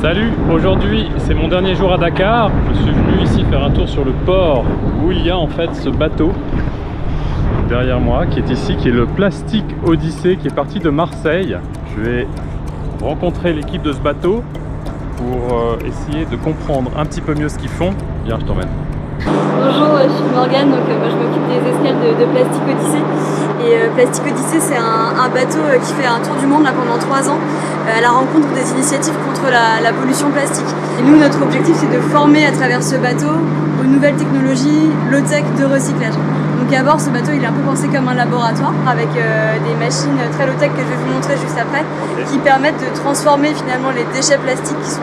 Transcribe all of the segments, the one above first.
Salut, aujourd'hui c'est mon dernier jour à Dakar. Je suis venu ici faire un tour sur le port où il y a en fait ce bateau derrière moi qui est ici, qui est le Plastic Odyssey qui est parti de Marseille. Je vais rencontrer l'équipe de ce bateau pour essayer de comprendre un petit peu mieux ce qu'ils font. Viens, je t'emmène. Bonjour, je suis Morgane, donc moi je m'occupe des escales de Plastic Odyssey. Et Plastic Odyssey, c'est un bateau qui fait un tour du monde là, pendant 3 ans à la rencontre des initiatives contre la pollution plastique. Et nous, notre objectif, c'est de former à travers ce bateau aux nouvelles technologies low-tech de recyclage. Donc à bord, ce bateau, il est un peu pensé comme un laboratoire avec des machines très low-tech que je vais vous montrer juste après, qui permettent de transformer finalement les déchets plastiques qui sont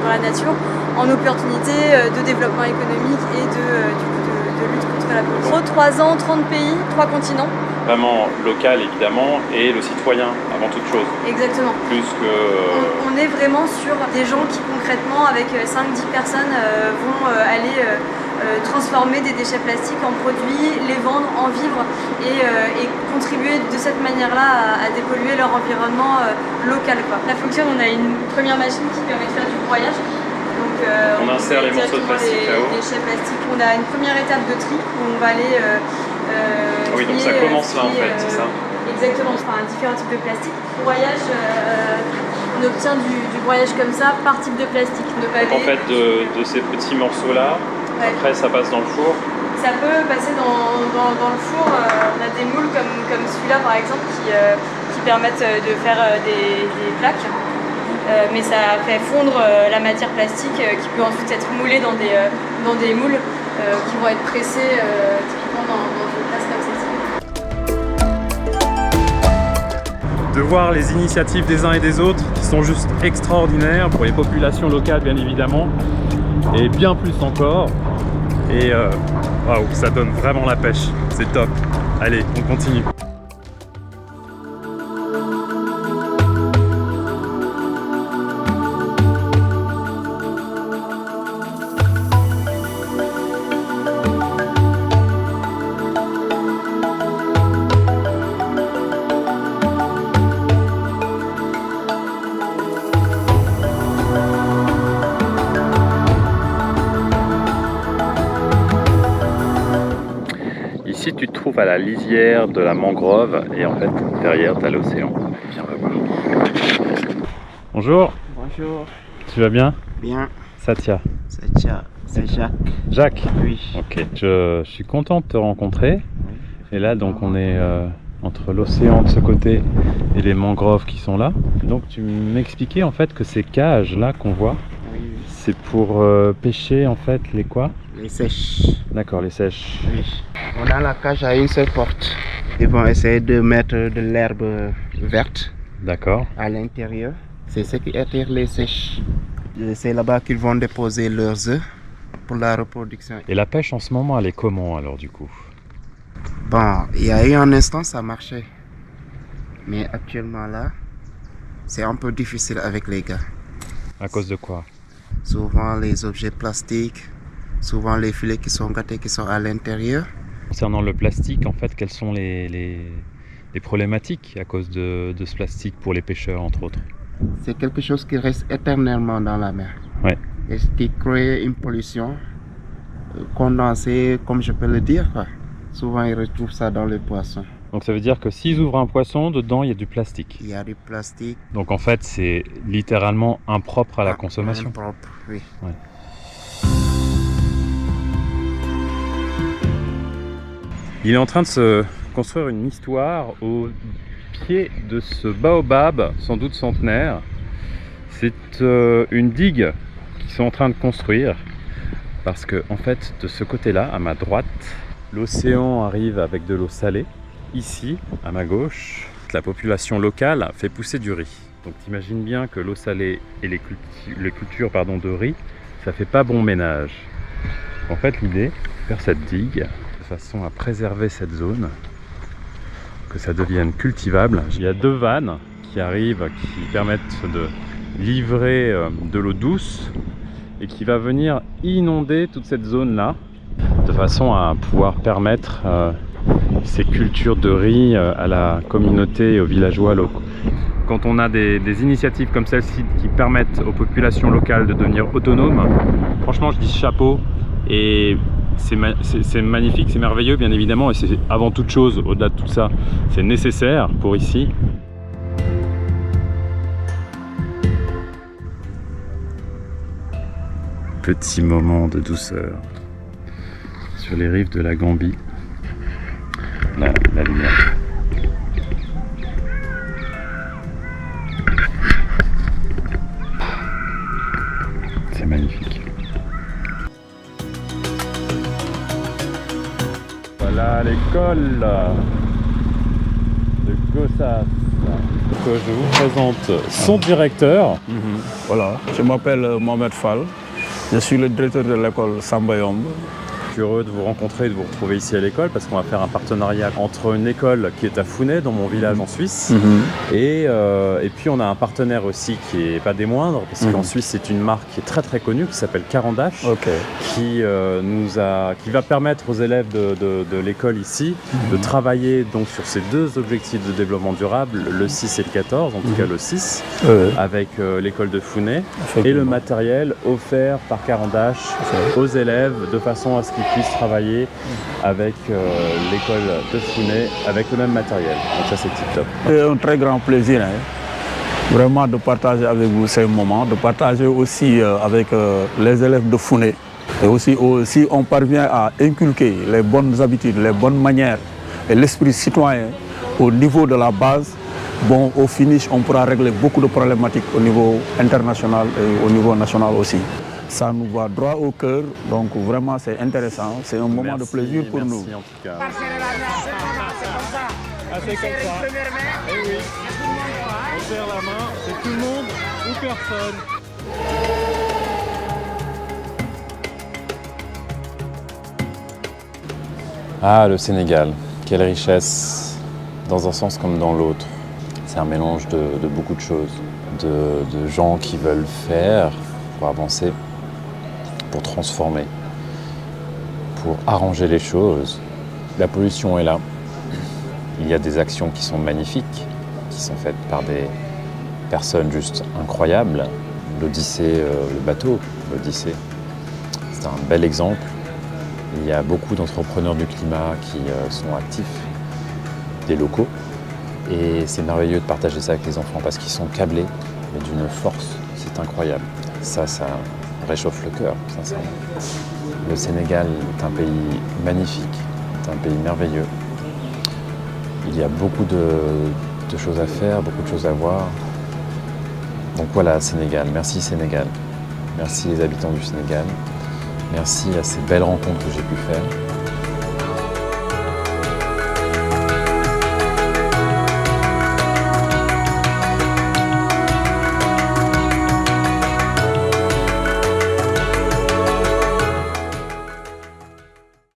dans la nature en opportunités de développement économique et de lutte contre la pollution. 3 ans, 30 pays, 3 continents. Vraiment local évidemment et le citoyen avant toute chose. Exactement. Plus que... On est vraiment sur des gens qui concrètement avec 5-10 personnes vont aller transformer des déchets plastiques en produits, les vendre, en vivre et contribuer de cette manière-là à dépolluer leur environnement local, quoi. La fonction, on a une première machine qui permet de faire du broyage. Donc, on insère les morceaux de plastique là-haut. Les déchets plastiques. On a une première étape de tri où on va aller oui, donc ça commence là en fait, c'est ça? Exactement, enfin différents types de plastique. Broyage, on obtient du broyage comme ça par type de plastique. Donc en fait de ces petits morceaux là, ouais. Après ça passe dans le four. Ça peut passer dans le four. On a des moules comme celui-là par exemple qui permettent de faire des plaques. Mais ça fait fondre la matière plastique qui peut ensuite être moulée dans des moules qui vont être pressés typiquement dans une place comme celle-ci. De voir les initiatives des uns et des autres qui sont juste extraordinaires pour les populations locales bien évidemment et bien plus encore. Et waouh, ça donne vraiment la pêche, c'est top. Allez, on continue. Ici, tu te trouves à la lisière de la mangrove et en fait, derrière, tu as l'océan. Viens, on va voir. Bonjour. Bonjour. Tu vas bien? Bien. Satya. Satya, c'est Jacques. Jacques? Oui. Ok. Je suis content de te rencontrer. Oui. Et là, donc, on est entre l'océan de ce côté et les mangroves qui sont là. Donc, tu m'expliquais en fait que ces cages là qu'on voit, Oui. c'est pour pêcher en fait les quoi? Les sèches. D'accord, les sèches. Oui. On a la cage à une seule porte. Ils vont essayer de mettre de l'herbe verte. D'accord. À l'intérieur. C'est ce qui attire les sèches. C'est là-bas qu'ils vont déposer leurs œufs pour la reproduction. Et la pêche en ce moment, elle est comment alors du coup? Bon, il y a eu un instant ça marchait. Mais actuellement là, c'est un peu difficile avec les gars. À cause de quoi? Souvent les objets plastiques, souvent les filets qui sont gâtés qui sont à l'intérieur. Concernant le plastique, en fait, quelles sont les problématiques à cause de ce plastique pour les pêcheurs, entre autres? C'est quelque chose qui reste éternellement dans la mer. Ouais. Et ce qui crée une pollution condensée, comme je peux le dire, quoi. Souvent, ils retrouvent ça dans les poissons. Donc ça veut dire que s'ils ouvrent un poisson, dedans, il y a du plastique. Il y a du plastique. Donc en fait, c'est littéralement impropre à la consommation. Impropre, oui. Ouais. Il est en train de se construire une histoire au pied de ce baobab, sans doute centenaire. C'est une digue qu'ils sont en train de construire parce que en fait, de ce côté-là, à ma droite, l'océan arrive avec de l'eau salée. Ici, à ma gauche, la population locale fait pousser du riz. Donc t'imagines bien que l'eau salée et les cultures de riz, ça fait pas bon ménage. En fait, l'idée, c'est faire cette digue de façon à préserver cette zone, que ça devienne cultivable. Il y a 2 vannes qui arrivent, qui permettent de livrer de l'eau douce et qui va venir inonder toute cette zone-là, de façon à pouvoir permettre ces cultures de riz à la communauté et aux villageois locaux. quand on a des initiatives comme celle-ci qui permettent aux populations locales de devenir autonomes, franchement je dis chapeau, et c'est magnifique, c'est merveilleux bien évidemment, et c'est avant toute chose, au-delà de tout ça, c'est nécessaire pour ici. Petit moment de douceur sur les rives de la Gambie. La lumière. C'est magnifique. Voilà l'école de Gossas. Je vous présente son directeur. Voilà, je m'appelle Mohamed Fall. Je suis le directeur de l'école Samba Yombe. Je suis heureux de vous rencontrer et de vous retrouver ici à l'école parce qu'on va faire un partenariat entre une école qui est à Founé, dans mon village en Suisse, et puis on a un partenaire aussi qui n'est pas des moindres, parce qu'en Suisse c'est une marque qui est très très connue, qui s'appelle Carandache, qui va permettre aux élèves de l'école ici de travailler donc sur ces deux objectifs de développement durable, le 6 et le 14, en tout cas le 6, avec l'école de Founé, et le matériel offert par Carandache aux élèves de façon à ce qu'ils puissent travailler avec l'école de Founé avec le même matériel. Donc ça c'est tip top. C'est un très grand plaisir vraiment de partager avec vous ces moments, de partager aussi avec les élèves de Founé. Et aussi si on parvient à inculquer les bonnes habitudes, les bonnes manières et l'esprit citoyen au niveau de la base, bon, au finish on pourra régler beaucoup de problématiques au niveau international et au niveau national aussi. Ça nous va droit au cœur, donc vraiment c'est intéressant, c'est un moment de plaisir pour nous. Merci en tout cas. Ah, c'est comme ça. Eh oui. On serre la main, c'est tout le monde ou personne. Ah, le Sénégal, quelle richesse, dans un sens comme dans l'autre. C'est un mélange de beaucoup de choses, de gens qui veulent faire pour avancer, pour transformer, pour arranger les choses. La pollution est là. Il y a des actions qui sont magnifiques, qui sont faites par des personnes juste incroyables. L'Odyssée, le bateau, l'Odyssée, c'est un bel exemple. Il y a beaucoup d'entrepreneurs du climat qui sont actifs, des locaux. Et c'est merveilleux de partager ça avec les enfants parce qu'ils sont câblés, mais d'une force, c'est incroyable. Ça réchauffe le cœur, sincèrement. Le Sénégal est un pays magnifique, est un pays merveilleux. Il y a beaucoup de choses à faire, beaucoup de choses à voir. Donc voilà, Sénégal. Merci Sénégal. Merci les habitants du Sénégal. Merci à ces belles rencontres que j'ai pu faire.